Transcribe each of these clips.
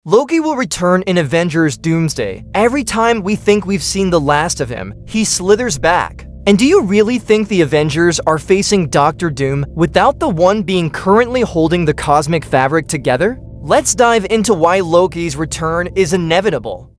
Loki will return in Avengers Doomsday. Every time we think we've seen the last of him, he slithers back. And do you really think the Avengers are facing Doctor Doom without the one being currently holding the cosmic fabric together? Let's dive into why Loki's return is inevitable.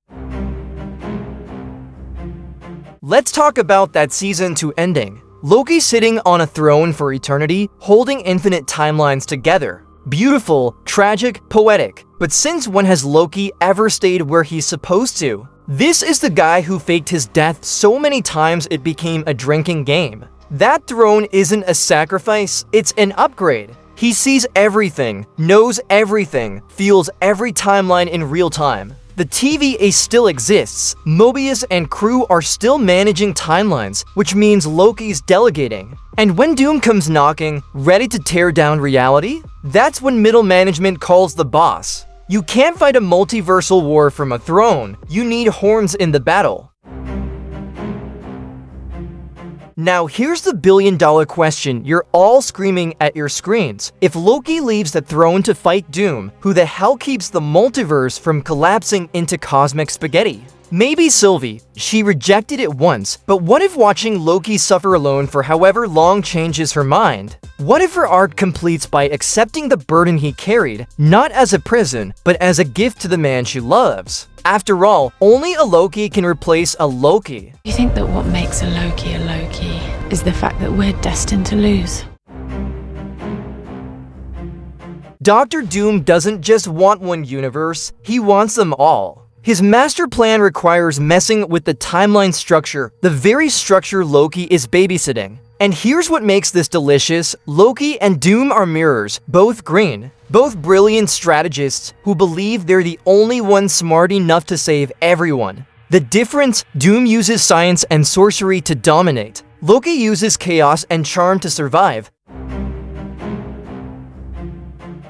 Let's talk about that Season 2 ending. Loki sitting on a throne for eternity, holding infinite timelines together. Beautiful, tragic, poetic. But since when has Loki ever stayed where he's supposed to? This is the guy who faked his death so many times it became a drinking game. That throne isn't a sacrifice, it's an upgrade. He sees everything, knows everything, feels every timeline in real time. The TVA still exists, Mobius and crew are still managing timelines, which means Loki's delegating. And when Doom comes knocking, ready to tear down reality, that's when middle management calls the boss. You can't fight a multiversal war from a throne, you need horns in the battle. Now here's the billion-dollar question you're all screaming at your screens. If Loki leaves the throne to fight Doom, who the hell keeps the multiverse from collapsing into cosmic spaghetti? Maybe Sylvie. She rejected it once, but what if watching Loki suffer alone for however long changes her mind? What if her arc completes by accepting the burden he carried, not as a prison, but as a gift to the man she loves? After all, only a Loki can replace a Loki. You think that what makes a Loki is the fact that we're destined to lose? Dr. Doom doesn't just want one universe, he wants them all. His master plan requires messing with the timeline structure, the very structure Loki is babysitting. And here's what makes this delicious. Loki and Doom are mirrors, both green. Both brilliant strategists who believe they're the only ones smart enough to save everyone. The difference, Doom uses science and sorcery to dominate. Loki uses chaos and charm to survive.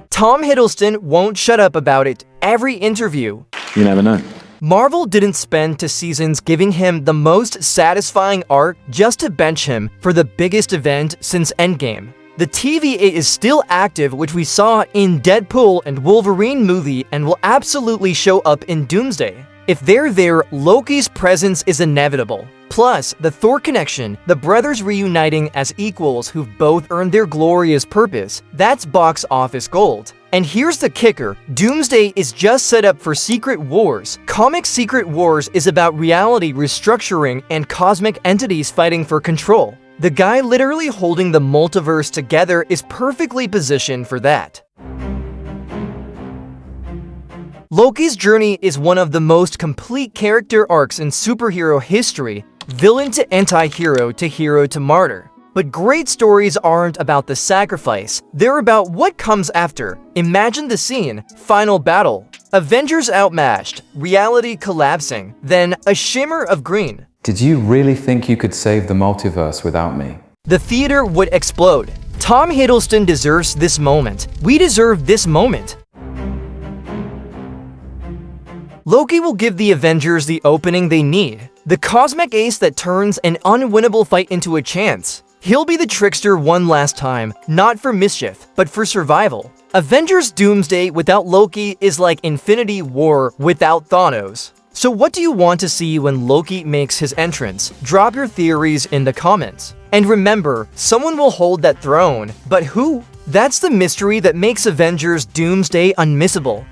Tom Hiddleston won't shut up about it every interview. You never know. Marvel didn't spend 2 seasons giving him the most satisfying arc just to bench him for the biggest event since Endgame. The TVA is still active, which we saw in Deadpool and Wolverine movie, and will absolutely show up in Doomsday. If they're there, Loki's presence is inevitable. Plus, the Thor connection, the brothers reuniting as equals who've both earned their glorious purpose, that's box office gold. And here's the kicker, Doomsday is just set up for Secret Wars. Comic Secret Wars is about reality restructuring and cosmic entities fighting for control. The guy literally holding the multiverse together is perfectly positioned for that. Loki's journey is one of the most complete character arcs in superhero history, villain to anti-hero to hero to martyr. But great stories aren't about the sacrifice, they're about what comes after. Imagine the scene, final battle, Avengers outmatched, reality collapsing, then a shimmer of green. Did you really think you could save the multiverse without me? The theater would explode. Tom Hiddleston deserves this moment. We deserve this moment. Loki will give the Avengers the opening they need. The cosmic ace that turns an unwinnable fight into a chance. He'll be the trickster one last time, not for mischief, but for survival. Avengers Doomsday without Loki is like Infinity War without Thanos. So what do you want to see when Loki makes his entrance? Drop your theories in the comments. And remember, someone will hold that throne, but who? That's the mystery that makes Avengers Doomsday unmissable.